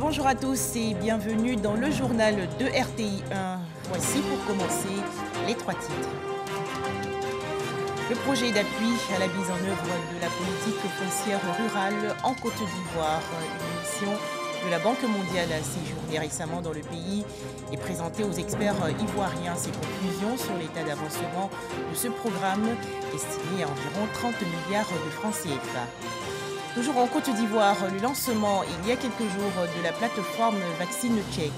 Bonjour à tous et bienvenue dans le journal de RTI 1. Voici pour commencer les trois titres. Le projet d'appui à la mise en œuvre de la politique foncière rurale en Côte d'Ivoire, une mission de la Banque mondiale a séjourné récemment dans le pays et présenté aux experts ivoiriens ses conclusions sur l'état d'avancement de ce programme estimé à environ 30 milliards de francs CFA. Toujours en Côte d'Ivoire, le lancement il y a quelques jours de la plateforme Vaccine Check,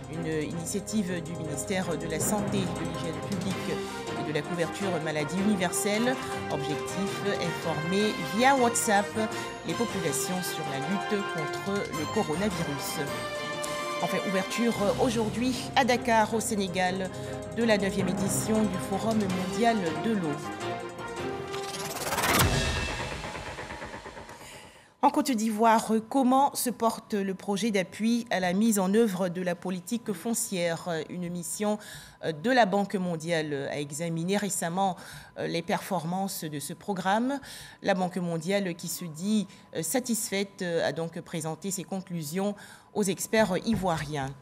une initiative du ministère de la Santé, de l'Hygiène publique et de la couverture maladie universelle. Objectif, informer via WhatsApp les populations sur la lutte contre le coronavirus. Enfin, ouverture aujourd'hui à Dakar, au Sénégal, de la 9e édition du Forum mondial de l'eau. En Côte d'Ivoire, comment se porte le projet d'appui à la mise en œuvre de la politique foncière? Une mission de la Banque mondiale a examiné récemment les performances de ce programme. La Banque mondiale, qui se dit satisfaite, a donc présenté ses conclusions aux experts ivoiriens.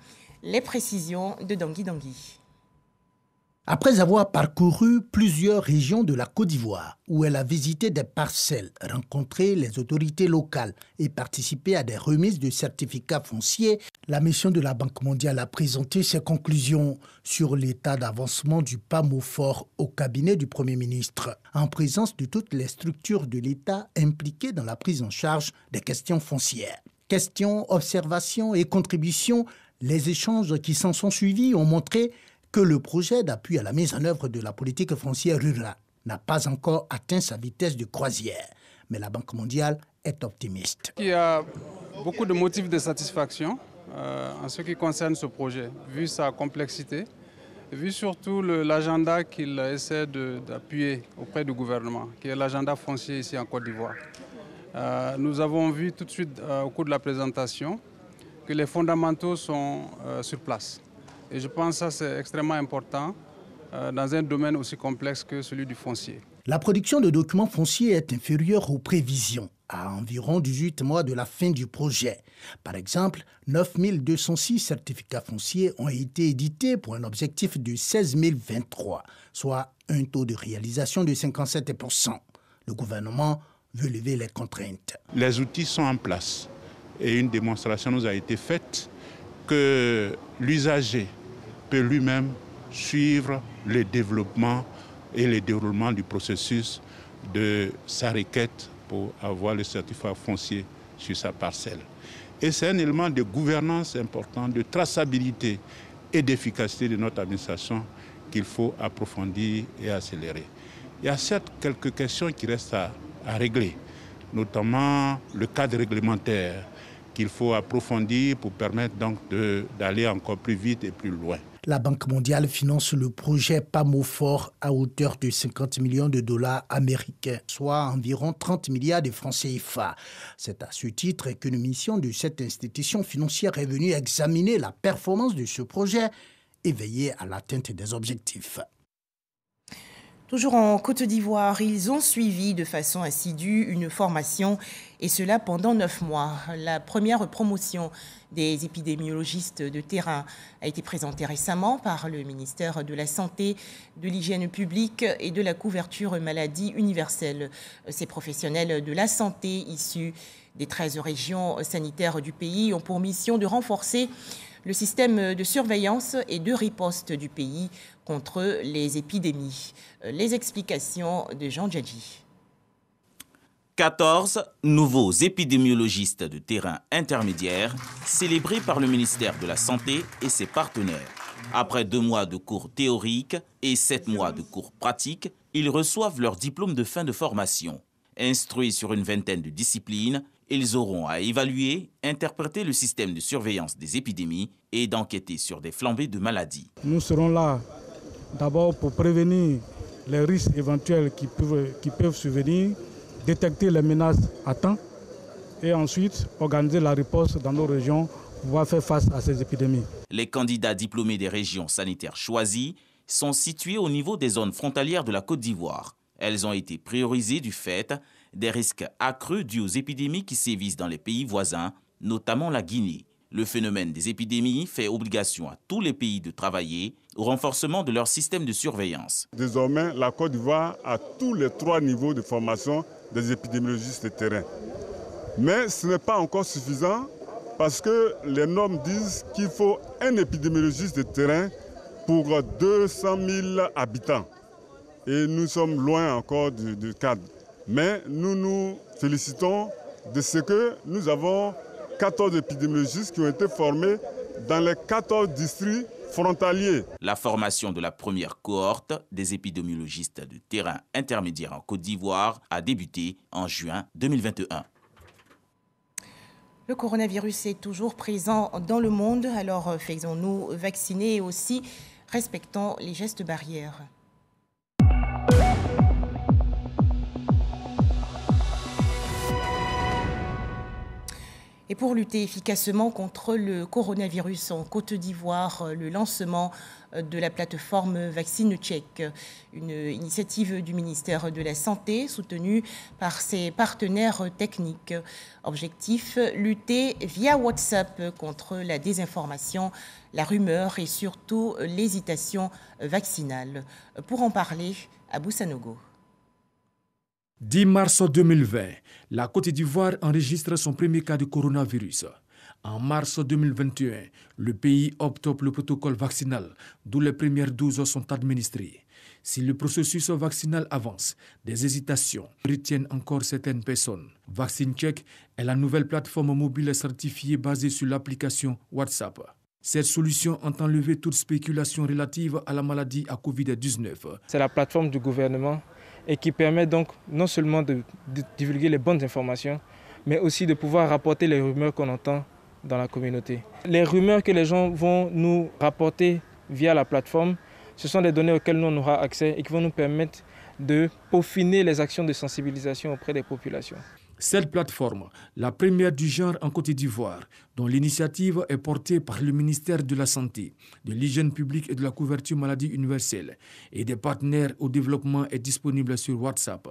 Les précisions de Dangui Dangui. Après avoir parcouru plusieurs régions de la Côte d'Ivoire, où elle a visité des parcelles, rencontré les autorités locales et participé à des remises de certificats fonciers, la mission de la Banque mondiale a présenté ses conclusions sur l'état d'avancement du PAMOFOR au cabinet du Premier ministre, en présence de toutes les structures de l'État impliquées dans la prise en charge des questions foncières. Questions, observations et contributions, les échanges qui s'en sont suivis ont montré que le projet d'appui à la mise en œuvre de la politique foncière rurale n'a pas encore atteint sa vitesse de croisière. Mais la Banque mondiale est optimiste. Il y a beaucoup de motifs de satisfaction en ce qui concerne ce projet, vu sa complexité, vu surtout l'agenda qu'il essaie d'appuyer auprès du gouvernement, qui est l'agenda foncier ici en Côte d'Ivoire. Nous avons vu tout de suite au cours de la présentation que les fondamentaux sont sur place. Et je pense que ça, c'est extrêmement important dans un domaine aussi complexe que celui du foncier. La production de documents fonciers est inférieure aux prévisions, à environ 18 mois de la fin du projet. Par exemple, 9 206 certificats fonciers ont été édités pour un objectif de 16 023, soit un taux de réalisation de 57%. Le gouvernement veut lever les contraintes. Les outils sont en place et une démonstration nous a été faite que l'usager peut lui-même suivre le développement et le déroulement du processus de sa requête pour avoir le certificat foncier sur sa parcelle. Et c'est un élément de gouvernance important, de traçabilité et d'efficacité de notre administration qu'il faut approfondir et accélérer. Il y a certes quelques questions qui restent à régler, notamment le cadre réglementaire qu'il faut approfondir pour permettre donc d'aller encore plus vite et plus loin. La Banque mondiale finance le projet PAMOFOR à hauteur de 50 millions de dollars américains, soit environ 30 milliards de francs CFA. C'est à ce titre qu'une mission de cette institution financière est venue examiner la performance de ce projet et veiller à l'atteinte des objectifs. Toujours en Côte d'Ivoire, ils ont suivi de façon assidue une formation, et cela pendant 9 mois. La première promotion des épidémiologistes de terrain a été présentée récemment par le ministère de la Santé, de l'Hygiène publique et de la couverture maladie universelle. Ces professionnels de la santé issus des 13 régions sanitaires du pays ont pour mission de renforcer le système de surveillance et de riposte du pays contre les épidémies. Les explications de Jean Djadji. 14 nouveaux épidémiologistes de terrain intermédiaires célébrés par le ministère de la Santé et ses partenaires. Après 2 mois de cours théoriques et 7 mois de cours pratiques, ils reçoivent leur diplôme de fin de formation. Instruits sur une vingtaine de disciplines, ils auront à évaluer, interpréter le système de surveillance des épidémies et d'enquêter sur des flambées de maladies. Nous serons là d'abord pour prévenir les risques éventuels qui peuvent survenir, détecter les menaces à temps et ensuite organiser la riposte dans nos régions pour pouvoir faire face à ces épidémies. Les candidats diplômés des régions sanitaires choisies sont situés au niveau des zones frontalières de la Côte d'Ivoire. Elles ont été priorisées du fait des risques accrus dus aux épidémies qui sévissent dans les pays voisins, notamment la Guinée. Le phénomène des épidémies fait obligation à tous les pays de travailler au renforcement de leur système de surveillance. Désormais, la Côte d'Ivoire a tous les 3 niveaux de formation des épidémiologistes de terrain. Mais ce n'est pas encore suffisant parce que les normes disent qu'il faut un épidémiologiste de terrain pour 200 000 habitants. Et nous sommes loin encore du cadre. Mais nous nous félicitons de ce que nous avons 14 épidémiologistes qui ont été formés dans les 14 districts frontaliers. La formation de la première cohorte des épidémiologistes de terrain intermédiaire en Côte d'Ivoire a débuté en juin 2021. Le coronavirus est toujours présent dans le monde, alors faisons-nous vacciner et aussi respectons les gestes barrières. Et pour lutter efficacement contre le coronavirus en Côte d'Ivoire, le lancement de la plateforme VaccineCheck, une initiative du ministère de la Santé soutenue par ses partenaires techniques. Objectif, lutter via WhatsApp contre la désinformation, la rumeur et surtout l'hésitation vaccinale. Pour en parler, Abou Sanogo. 10 mars 2020, la Côte d'Ivoire enregistre son premier cas de coronavirus. En mars 2021, le pays opte pour le protocole vaccinal, d'où les premières doses sont administrées. Si le processus vaccinal avance, des hésitations retiennent encore certaines personnes. VaccineCheck est la nouvelle plateforme mobile certifiée basée sur l'application WhatsApp. Cette solution entend lever toute spéculation relative à la maladie à Covid-19. C'est la plateforme du gouvernement et qui permet donc non seulement de divulguer les bonnes informations, mais aussi de pouvoir rapporter les rumeurs qu'on entend dans la communauté. Les rumeurs que les gens vont nous rapporter via la plateforme, ce sont des données auxquelles nous on aura accès et qui vont nous permettre de peaufiner les actions de sensibilisation auprès des populations. Cette plateforme, la première du genre en Côte d'Ivoire, dont l'initiative est portée par le ministère de la Santé, de l'Hygiène publique et de la couverture maladie universelle et des partenaires au développement, est disponible sur WhatsApp.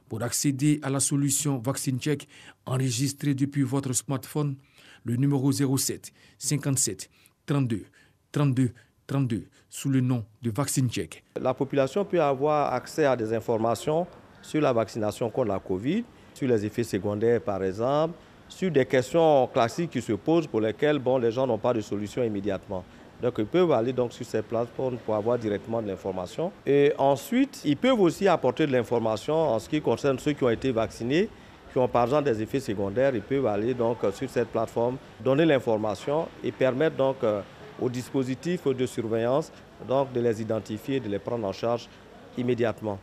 Pour accéder à la solution VaccineCheck enregistrée depuis votre smartphone, le numéro 07 57 32 32 32 sous le nom de VaccineCheck. La population peut avoir accès à des informations sur la vaccination contre la Covid, sur les effets secondaires par exemple, sur des questions classiques qui se posent pour lesquelles les gens n'ont pas de solution immédiatement. Donc ils peuvent aller sur ces plateformes pour avoir directement de l'information. Et ensuite, ils peuvent aussi apporter de l'information en ce qui concerne ceux qui ont été vaccinés, qui ont par exemple des effets secondaires. Ils peuvent aller sur cette plateforme, donner l'information et permettre aux dispositifs de surveillance de les identifier et de les prendre en charge immédiatement.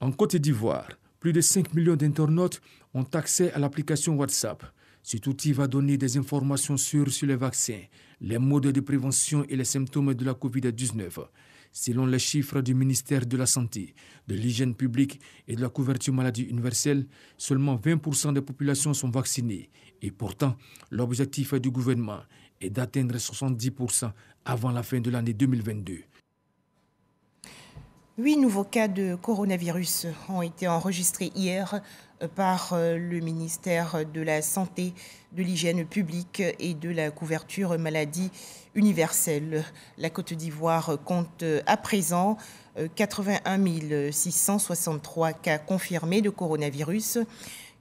En Côte d'Ivoire, plus de 5 millions d'internautes ont accès à l'application WhatsApp. Cet outil va donner des informations sûres sur les vaccins, les modes de prévention et les symptômes de la Covid-19. Selon les chiffres du ministère de la Santé, de l'Hygiène publique et de la couverture maladie universelle, seulement 20% des populations sont vaccinées. Et pourtant, l'objectif du gouvernement est d'atteindre 70% avant la fin de l'année 2022. 8 nouveaux cas de coronavirus ont été enregistrés hier par le ministère de la Santé, de l'Hygiène publique et de la couverture maladie universelle. La Côte d'Ivoire compte à présent 81 663 cas confirmés de coronavirus,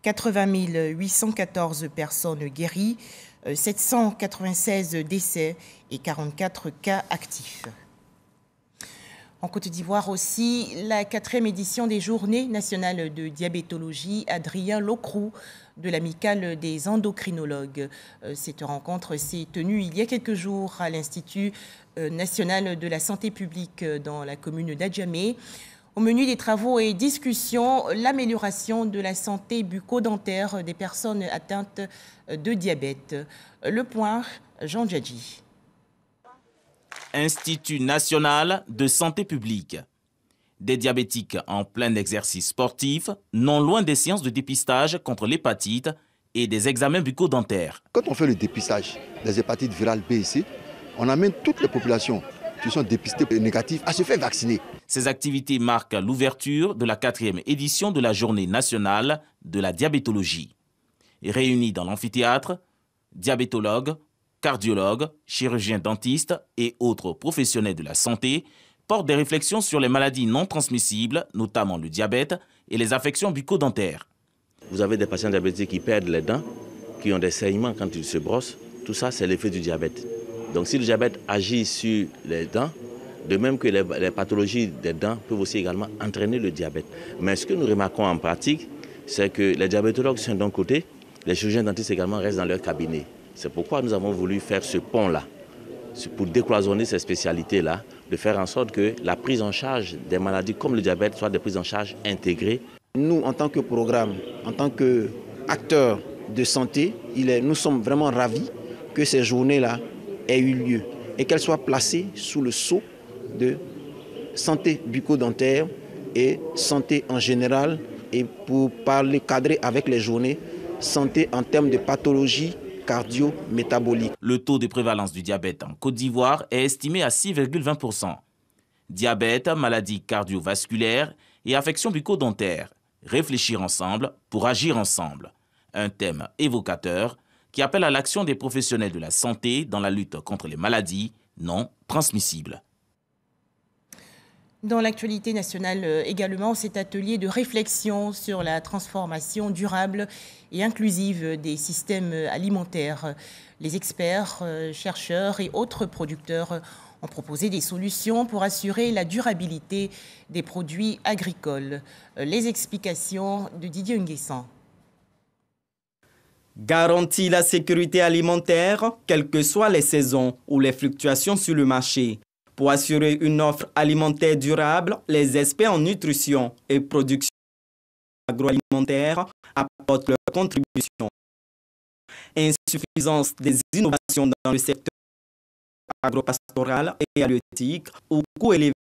80 814 personnes guéries, 796 décès et 44 cas actifs. En Côte d'Ivoire aussi, la 4e édition des Journées nationales de diabétologie, Adrien Locroux de l'Amicale des endocrinologues. Cette rencontre s'est tenue il y a quelques jours à l'Institut national de la santé publique dans la commune d'Adjamé. Au menu des travaux et discussions, l'amélioration de la santé bucco-dentaire des personnes atteintes de diabète. Le point, Jean Djadji. Institut national de santé publique. Des diabétiques en plein exercice sportif, non loin des séances de dépistage contre l'hépatite et des examens bucco-dentaires. Quand on fait le dépistage des hépatites virales B et C, on amène toutes les populations qui sont dépistées négatives à se faire vacciner. Ces activités marquent l'ouverture de la 4e édition de la Journée nationale de la diabétologie. Réunis dans l'amphithéâtre, diabétologues, cardiologues, chirurgiens dentistes et autres professionnels de la santé portent des réflexions sur les maladies non transmissibles, notamment le diabète et les affections bucco-dentaires. Vous avez des patients diabétiques qui perdent les dents, qui ont des saignements quand ils se brossent. Tout ça, c'est l'effet du diabète. Donc si le diabète agit sur les dents, de même que les pathologies des dents peuvent aussi également entraîner le diabète. Mais ce que nous remarquons en pratique, c'est que les diabétologues sont d'un côté, les chirurgiens dentistes également restent dans leur cabinet. C'est pourquoi nous avons voulu faire ce pont-là, pour décloisonner ces spécialités-là, de faire en sorte que la prise en charge des maladies comme le diabète soit des prises en charge intégrées. Nous, en tant que programme, en tant qu'acteurs de santé, nous sommes vraiment ravis que ces journées-là aient eu lieu et qu'elles soient placées sous le sceau de santé bucco-dentaire et santé en général, et pour parler cadrer avec les journées santé en termes de pathologie cardio-métabolique. Le taux de prévalence du diabète en Côte d'Ivoire est estimé à 6,20%. Diabète, maladies cardiovasculaires et affections bucco-dentaires. Réfléchir ensemble pour agir ensemble. Un thème évocateur qui appelle à l'action des professionnels de la santé dans la lutte contre les maladies non transmissibles. Dans l'actualité nationale également, cet atelier de réflexion sur la transformation durable et inclusive des systèmes alimentaires. Les experts, chercheurs et autres producteurs ont proposé des solutions pour assurer la durabilité des produits agricoles. Les explications de Didier Nguessan. Garantir la sécurité alimentaire, quelles que soient les saisons ou les fluctuations sur le marché. Pour assurer une offre alimentaire durable, les experts en nutrition et production agroalimentaire apportent leur contribution. Insuffisance des innovations dans le secteur agropastoral et halieutique ou coût élevé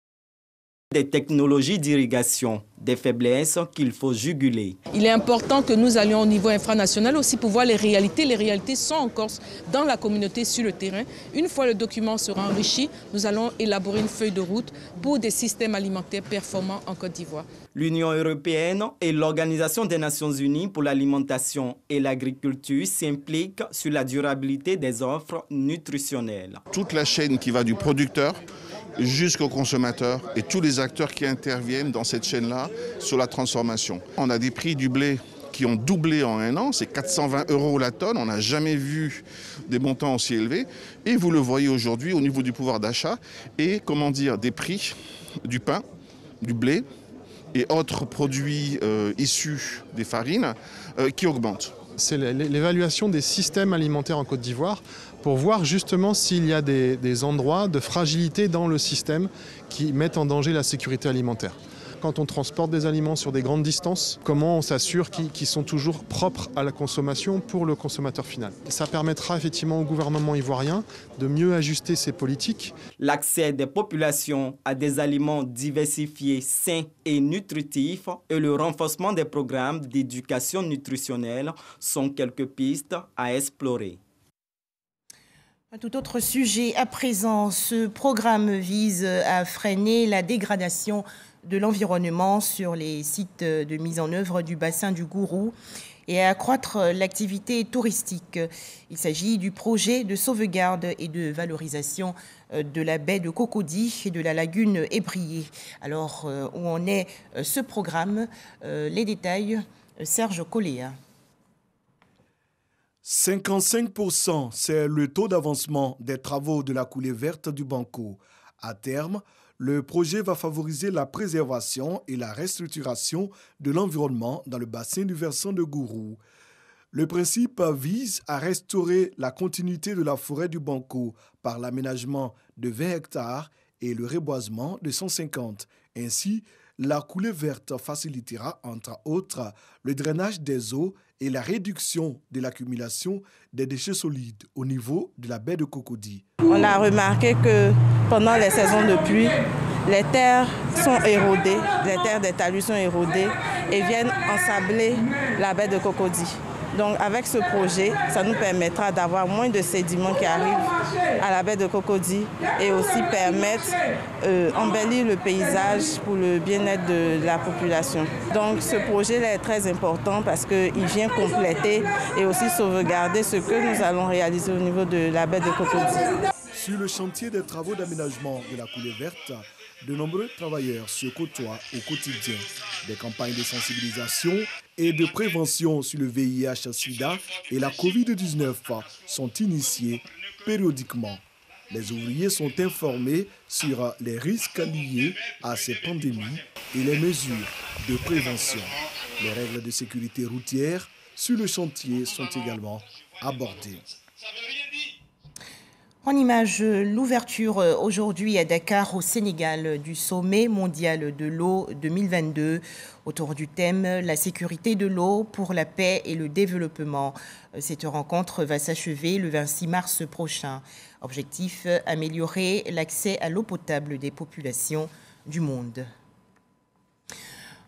des technologies d'irrigation, des faiblesses qu'il faut juguler. Il est important que nous allions au niveau infranational aussi pour voir les réalités. Les réalités sont en Corse, dans la communauté, sur le terrain. Une fois le document sera enrichi, nous allons élaborer une feuille de route pour des systèmes alimentaires performants en Côte d'Ivoire. L'Union européenne et l'Organisation des Nations Unies pour l'alimentation et l'agriculture s'impliquent sur la durabilité des offres nutritionnelles. Toute la chaîne qui va du producteur jusqu'au consommateur et tous les acteurs qui interviennent dans cette chaîne-là sur la transformation. On a des prix du blé qui ont doublé en un an, c'est 420 € la tonne, on n'a jamais vu des montants aussi élevés. Et vous le voyez aujourd'hui au niveau du pouvoir d'achat et des prix du pain, du blé et autres produits issus des farines qui augmentent. C'est l'évaluation des systèmes alimentaires en Côte d'Ivoire pour voir justement s'il y a des endroits de fragilité dans le système qui mettent en danger la sécurité alimentaire. Quand on transporte des aliments sur des grandes distances, comment on s'assure qu'ils sont toujours propres à la consommation pour le consommateur final. Ça permettra effectivement au gouvernement ivoirien de mieux ajuster ses politiques. L'accès des populations à des aliments diversifiés, sains et nutritifs et le renforcement des programmes d'éducation nutritionnelle sont quelques pistes à explorer. Un tout autre sujet à présent, ce programme vise à freiner la dégradation de l'environnement sur les sites de mise en œuvre du bassin du Gourou et à accroître l'activité touristique. Il s'agit du projet de sauvegarde et de valorisation de la baie de Cocody et de la lagune Ébrié. Alors, où en est ce programme? Les détails, Serge Colléa. 55%, c'est le taux d'avancement des travaux de la coulée verte du Banco. À terme, le projet va favoriser la préservation et la restructuration de l'environnement dans le bassin du versant de Gourou. Le principe vise à restaurer la continuité de la forêt du Banco par l'aménagement de 20 hectares et le reboisement de 150. Ainsi, la coulée verte facilitera, entre autres, le drainage des eaux et la réduction de l'accumulation des déchets solides au niveau de la baie de Cocody. On a remarqué que pendant les saisons de pluie, les terres sont érodées, les terres des talus sont érodées et viennent ensabler la baie de Cocody. Donc avec ce projet, ça nous permettra d'avoir moins de sédiments qui arrivent à la baie de Cocody et aussi permettre d'embellir le paysage pour le bien-être de la population. Donc ce projet là est très important parce qu'il vient compléter et aussi sauvegarder ce que nous allons réaliser au niveau de la baie de Cocody. Sur le chantier des travaux d'aménagement de la coulée verte, de nombreux travailleurs se côtoient au quotidien. Des campagnes de sensibilisation et de prévention sur le VIH-Sida et la COVID-19 sont initiées périodiquement. Les ouvriers sont informés sur les risques liés à ces pandémies et les mesures de prévention. Les règles de sécurité routière sur le chantier sont également abordées. En image, l'ouverture aujourd'hui à Dakar, au Sénégal, du sommet mondial de l'eau 2022 autour du thème « La sécurité de l'eau pour la paix et le développement ». Cette rencontre va s'achever le 26 mars prochain. Objectif, améliorer l'accès à l'eau potable des populations du monde.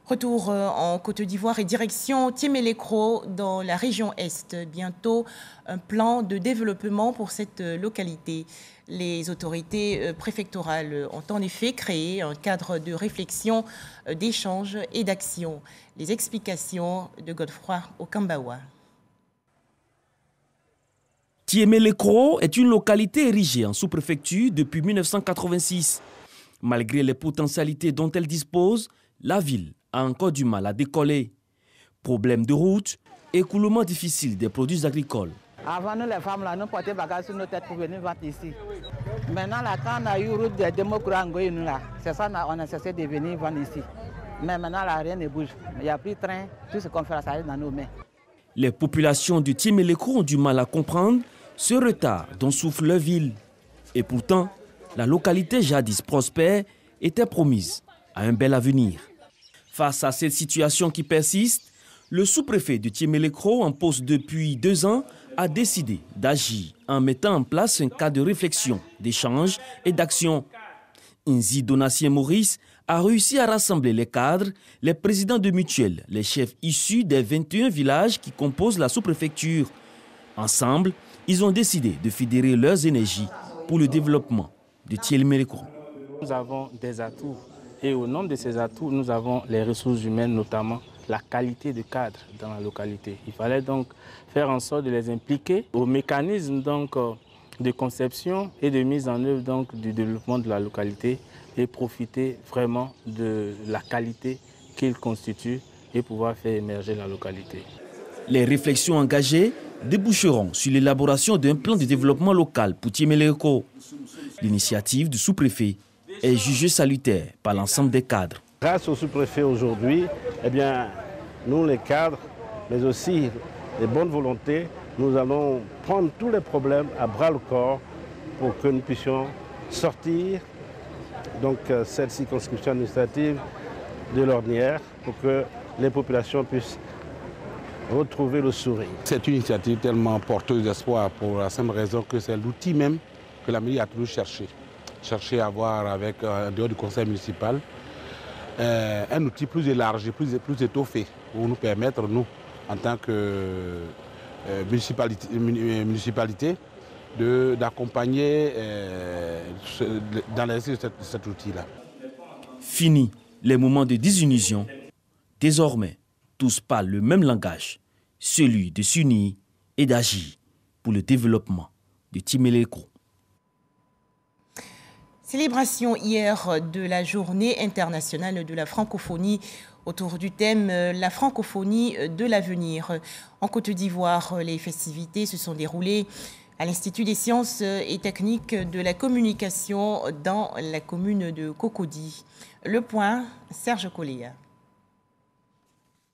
Retour en Côte d'Ivoire et direction Tiémélécro dans la région Est. Bientôt, un plan de développement pour cette localité. Les autorités préfectorales ont en effet créé un cadre de réflexion, d'échange et d'action. Les explications de Godefroy Okambawa. Tiémélécro est une localité érigée en sous-préfecture depuis 1986. Malgré les potentialités dont elle dispose, la ville a encore du mal à décoller. Problèmes de route, écoulement difficile des produits agricoles. Avant, nous, les femmes, là, nous portions bagages sur nos têtes pour venir vendre ici. Maintenant, là, quand on a eu route de Démocratie, c'est ça qu'on a cessé de venir vendre ici. Mais maintenant, là, rien ne bouge. Il n'y a plus de train, tout ce qu'on fait, ça arrive dans nos mains. Les populations de Tiémélécro ont du mal à comprendre ce retard dont souffre leur ville. Et pourtant, la localité jadis prospère était promise à un bel avenir. Face à cette situation qui persiste, le sous-préfet de Tiémélécro, en poste depuis 2 ans, a décidé d'agir en mettant en place un cadre de réflexion, d'échange et d'action. Inzi Donatien Maurice a réussi à rassembler les cadres, les présidents de mutuelles, les chefs issus des 21 villages qui composent la sous-préfecture. Ensemble, ils ont décidé de fédérer leurs énergies pour le développement de Tiémélécro. Nous avons des atouts. Et au nom de ces atouts, nous avons les ressources humaines, notamment la qualité de cadre dans la localité. Il fallait donc faire en sorte de les impliquer au mécanisme donc, de conception et de mise en œuvre donc, du développement de la localité et profiter vraiment de la qualité qu'ils constituent et pouvoir faire émerger la localité. Les réflexions engagées déboucheront sur l'élaboration d'un plan de développement local pour Tiémélécro. L'initiative du sous-préfet est jugée salutaire par l'ensemble des cadres. Grâce au sous-préfet aujourd'hui, eh bien, nous les cadres, mais aussi les bonnes volontés, nous allons prendre tous les problèmes à bras le corps pour que nous puissions sortir donc, cette circonscription administrative de l'ornière pour que les populations puissent retrouver le sourire. C'est une initiative tellement porteuse d'espoir pour la simple raison que c'est l'outil même que la mairie a toujours cherché à avoir avec, en dehors du conseil municipal, un outil plus élargi, plus étoffé, pour nous permettre, nous, en tant que municipalité, d'accompagner dans l'exercice de cet outil-là. Fini les moments de désillusion. Désormais, tous parlent le même langage, celui de s'unir et d'agir pour le développement de Tiémélécro. Célébration hier de la Journée internationale de la francophonie autour du thème « La francophonie de l'avenir ». En Côte d'Ivoire, les festivités se sont déroulées à l'Institut des sciences et techniques de la communication dans la commune de Cocody. Le point, Serge Coléa.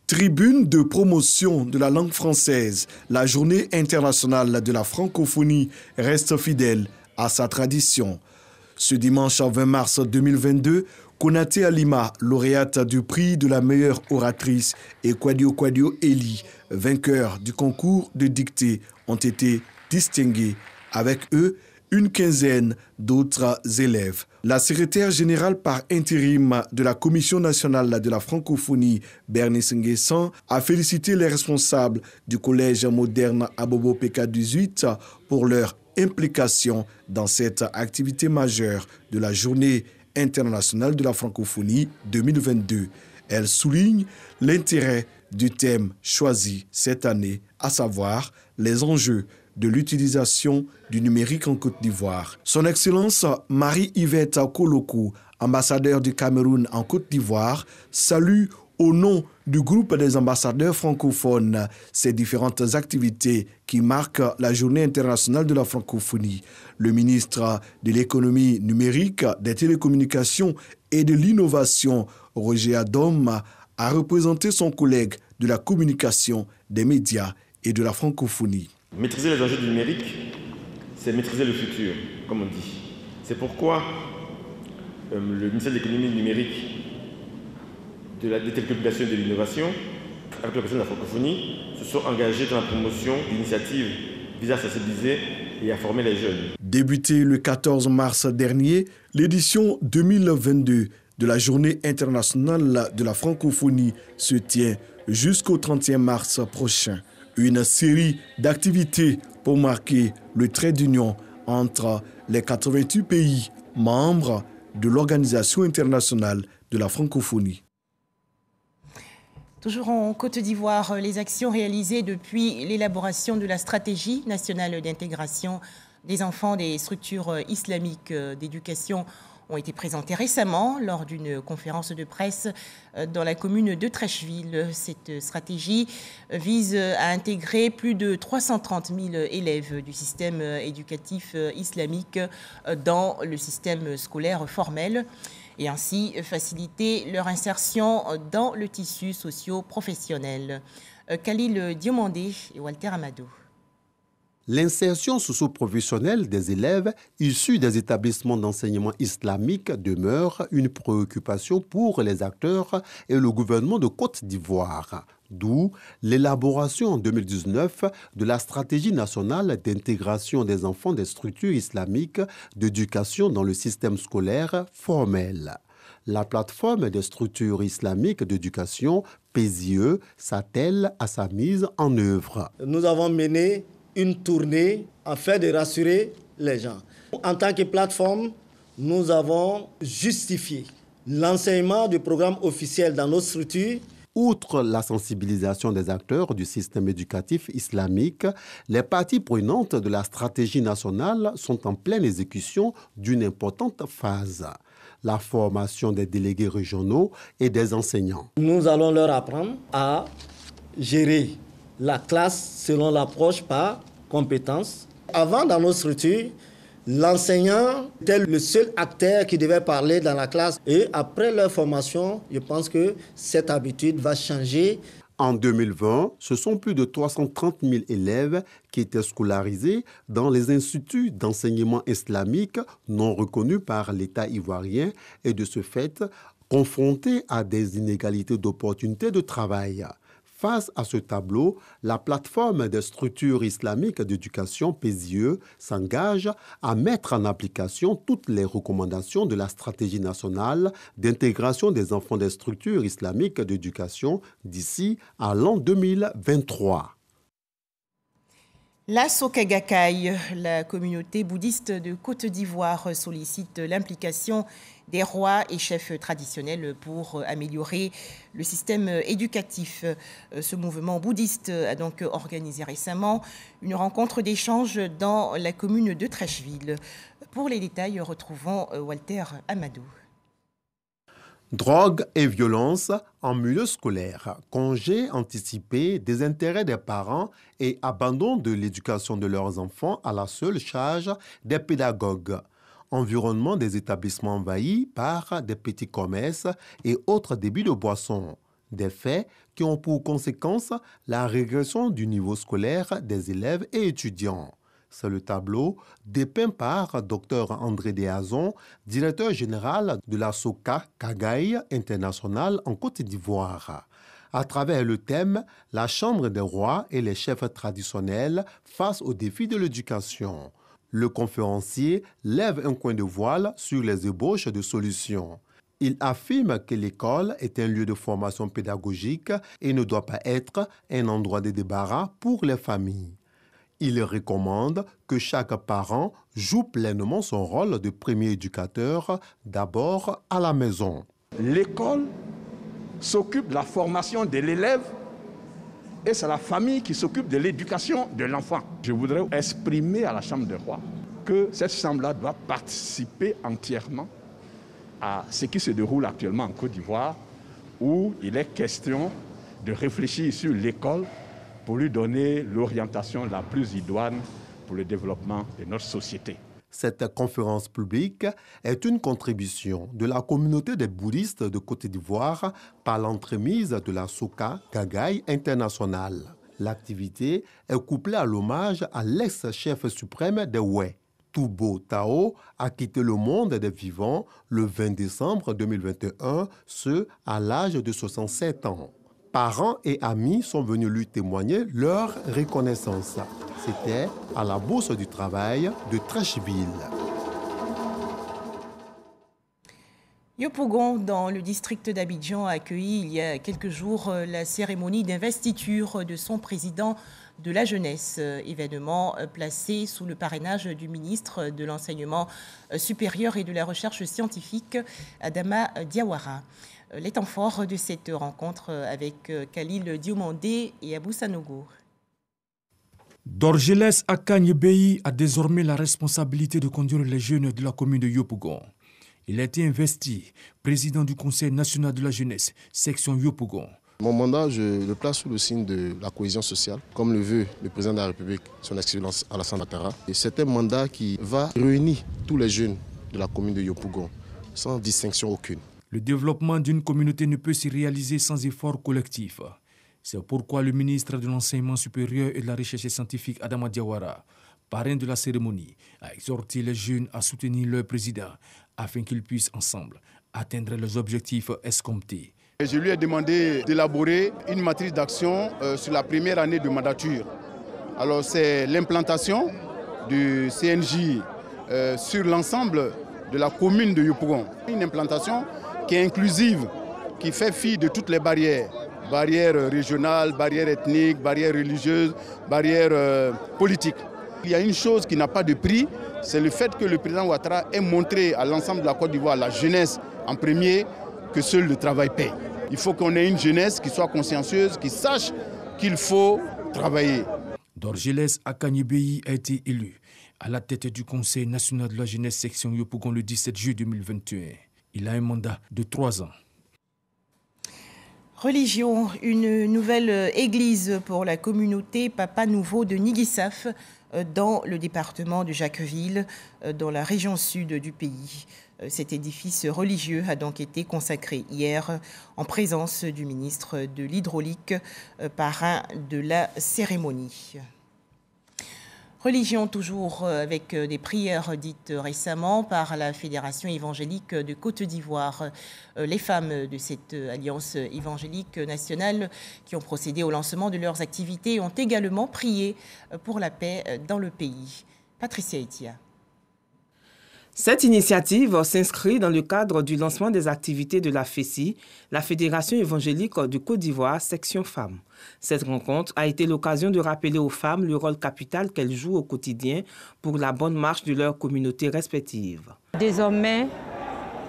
Tribune de promotion de la langue française, la Journée internationale de la francophonie reste fidèle à sa tradition. Ce dimanche 20 mars 2022, Konaté Alima, lauréate du prix de la meilleure oratrice, et Kwadio Eli, vainqueur du concours de dictée, ont été distingués. Avec eux, une quinzaine d'autres élèves. La secrétaire générale par intérim de la Commission nationale de la francophonie, Bernice Nguessan, a félicité les responsables du collège moderne Abobo PK18 pour leur implication dans cette activité majeure de la Journée internationale de la francophonie 2022. Elle souligne l'intérêt du thème choisi cette année, à savoir les enjeux de l'utilisation du numérique en Côte d'Ivoire. Son Excellence Marie-Yvette Kolokou, ambassadeur du Cameroun en Côte d'Ivoire, salue au nom du groupe des ambassadeurs francophones ces différentes activités qui marquent la Journée internationale de la francophonie. Le ministre de l'économie numérique, des télécommunications et de l'innovation, Roger Adom, a représenté son collègue de la communication, des médias et de la francophonie. Maîtriser les enjeux du numérique, c'est maîtriser le futur, comme on dit. C'est pourquoi le ministère de l'économie numérique, des télécommunications et de l'innovation, avec la personne de la francophonie, se sont engagés dans la promotion d'initiatives visant à sensibiliser et à former les jeunes. Débutée le 14 mars dernier, l'édition 2022 de la Journée internationale de la francophonie se tient jusqu'au 31 mars prochain. Une série d'activités pour marquer le trait d'union entre les 88 pays membres de l'Organisation internationale de la francophonie. Toujours en Côte d'Ivoire, les actions réalisées depuis l'élaboration de la stratégie nationale d'intégration des enfants des structures islamiques d'éducation ont été présentées récemment lors d'une conférence de presse dans la commune de Trècheville. Cette stratégie vise à intégrer plus de 330 000 élèves du système éducatif islamique dans le système scolaire formel et ainsi faciliter leur insertion dans le tissu socio-professionnel. Khalil Diomandé et Walter Amadou. L'insertion socio-professionnelle des élèves issus des établissements d'enseignement islamique demeure une préoccupation pour les acteurs et le gouvernement de Côte d'Ivoire. D'où l'élaboration en 2019 de la stratégie nationale d'intégration des enfants des structures islamiques d'éducation dans le système scolaire formel. La plateforme des structures islamiques d'éducation, PSIE, s'attelle à sa mise en œuvre. Nous avons mené une tournée afin de rassurer les gens. En tant que plateforme, nous avons justifié l'enseignement du programme officiel dans nos structures. Outre la sensibilisation des acteurs du système éducatif islamique, les parties prenantes de la stratégie nationale sont en pleine exécution d'une importante phase, la formation des délégués régionaux et des enseignants. Nous allons leur apprendre à gérer la classe selon l'approche par compétence. Avant, dans nos structures, l'enseignant était le seul acteur qui devait parler dans la classe. Et après leur formation, je pense que cette habitude va changer. En 2020, ce sont plus de 330 000 élèves qui étaient scolarisés dans les instituts d'enseignement islamique non reconnus par l'État ivoirien et de ce fait confrontés à des inégalités d'opportunités de travail. Face à ce tableau, la plateforme des structures islamiques d'éducation PSIE s'engage à mettre en application toutes les recommandations de la stratégie nationale d'intégration des enfants des structures islamiques d'éducation d'ici à l'an 2023. La Sokagakai, la communauté bouddhiste de Côte d'Ivoire, sollicite l'implication des rois et chefs traditionnels pour améliorer le système éducatif. Ce mouvement bouddhiste a donc organisé récemment une rencontre d'échange dans la commune de Trècheville. Pour les détails, retrouvons Walter Amadou. Drogue et violence en milieu scolaire, congé anticipé, désintérêt des parents et abandon de l'éducation de leurs enfants à la seule charge des pédagogues. Environnement des établissements envahis par des petits commerces et autres débits de boissons. Des faits qui ont pour conséquence la régression du niveau scolaire des élèves et étudiants. C'est le tableau dépeint par Dr André Déazon, directeur général de la Sokagakai internationale en Côte d'Ivoire. À travers le thème « La Chambre des rois et les chefs traditionnels face aux défis de l'éducation ». Le conférencier lève un coin de voile sur les ébauches de solutions. Il affirme que l'école est un lieu de formation pédagogique et ne doit pas être un endroit de débarras pour les familles. Il recommande que chaque parent joue pleinement son rôle de premier éducateur, d'abord à la maison. L'école s'occupe de la formation de l'élève et c'est la famille qui s'occupe de l'éducation de l'enfant. Je voudrais exprimer à la Chambre des rois que cette Chambre-là doit participer entièrement à ce qui se déroule actuellement en Côte d'Ivoire, où il est question de réfléchir sur l'école pour lui donner l'orientation la plus idoine pour le développement de notre société. Cette conférence publique est une contribution de la communauté des bouddhistes de Côte d'Ivoire par l'entremise de la Soka Gagaï International. L'activité est couplée à l'hommage à l'ex-chef suprême des Wé. Toubo Tao a quitté le monde des vivants le 20 décembre 2021, ce à l'âge de 67 ans. Parents et amis sont venus lui témoigner leur reconnaissance. C'était à la Bourse du Travail de Trècheville. Yopougon, dans le district d'Abidjan, a accueilli il y a quelques jours la cérémonie d'investiture de son président de la jeunesse, événement placé sous le parrainage du ministre de l'Enseignement supérieur et de la Recherche scientifique, Adama Diawara. Les temps forts de cette rencontre avec Khalil Diomandé et Abou Sanogo. Dorgeles Akanyebei a désormais la responsabilité de conduire les jeunes de la commune de Yopougon. Il a été investi président du Conseil national de la jeunesse, section Yopougon. Mon mandat, je le place sous le signe de la cohésion sociale, comme le veut le président de la République, son Excellence Alassane Ouattara. Et c'est un mandat qui va réunir tous les jeunes de la commune de Yopougon, sans distinction aucune. Le développement d'une communauté ne peut se réaliser sans effort collectif. C'est pourquoi le ministre de l'Enseignement supérieur et de la Recherche scientifique, Adama Diawara, parrain de la cérémonie, a exhorté les jeunes à soutenir leur président afin qu'ils puissent ensemble atteindre les objectifs escomptés. Je lui ai demandé d'élaborer une matrice d'action sur la première année de mandature. Alors c'est l'implantation du CNJ sur l'ensemble de la commune de Yopougon. Une implantation qui est inclusive, qui fait fi de toutes les barrières. Barrières régionales, barrières ethniques, barrières religieuses, barrières politiques. Il y a une chose qui n'a pas de prix, c'est le fait que le président Ouattara ait montré à l'ensemble de la Côte d'Ivoire, la jeunesse en premier, que seul le travail paye. Il faut qu'on ait une jeunesse qui soit consciencieuse, qui sache qu'il faut travailler. Dorgeles Akanyebei a été élu à la tête du Conseil national de la jeunesse section Yopougon le 17 juillet 2021. Il a un mandat de 3 ans. Religion, une nouvelle église pour la communauté Papa Nouveau de Niguissaf dans le département de Jacqueville, dans la région sud du pays. Cet édifice religieux a donc été consacré hier en présence du ministre de l'Hydraulique, parrain de la cérémonie. Religion toujours avec des prières dites récemment par la Fédération évangélique de Côte d'Ivoire. Les femmes de cette alliance évangélique nationale qui ont procédé au lancement de leurs activités ont également prié pour la paix dans le pays. Patricia Etia. Cette initiative s'inscrit dans le cadre du lancement des activités de la FESI, la Fédération évangélique de Côte d'Ivoire, section femmes. Cette rencontre a été l'occasion de rappeler aux femmes le rôle capital qu'elles jouent au quotidien pour la bonne marche de leurs communautés respectives. Désormais,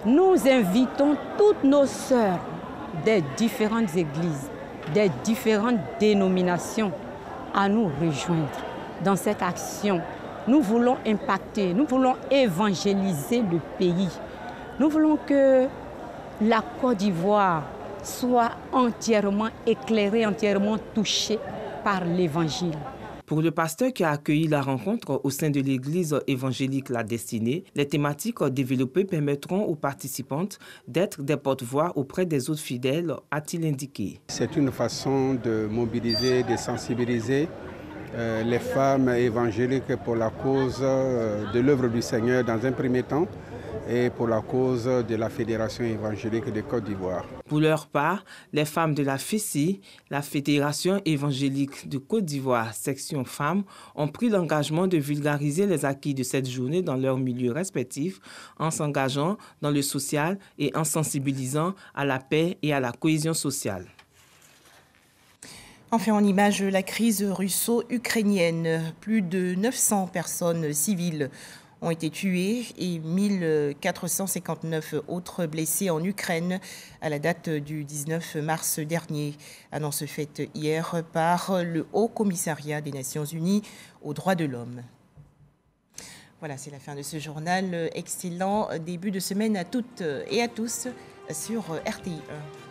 nous invitons toutes nos sœurs des différentes églises, des différentes dénominations à nous rejoindre dans cette action. Nous voulons impacter, nous voulons évangéliser le pays. Nous voulons que la Côte d'Ivoire soit entièrement éclairée, entièrement touchée par l'Évangile. Pour le pasteur qui a accueilli la rencontre au sein de l'église évangélique La Destinée, les thématiques développées permettront aux participantes d'être des porte-voix auprès des autres fidèles, a-t-il indiqué. C'est une façon de mobiliser, de sensibiliser les femmes évangéliques pour la cause de l'œuvre du Seigneur dans un premier temps et pour la cause de la Fédération évangélique de Côte d'Ivoire. Pour leur part, les femmes de la FECI, la Fédération évangélique de Côte d'Ivoire, section femmes, ont pris l'engagement de vulgariser les acquis de cette journée dans leurs milieux respectifs, en s'engageant dans le social et en sensibilisant à la paix et à la cohésion sociale. Enfin, en image, la crise russo-ukrainienne. Plus de 900 personnes civiles ont été tuées et 1459 autres blessés en Ukraine à la date du 19 mars dernier. Annonce faite hier par le Haut Commissariat des Nations Unies aux droits de l'homme. Voilà, c'est la fin de ce journal. Excellent début de semaine à toutes et à tous sur RTI 1.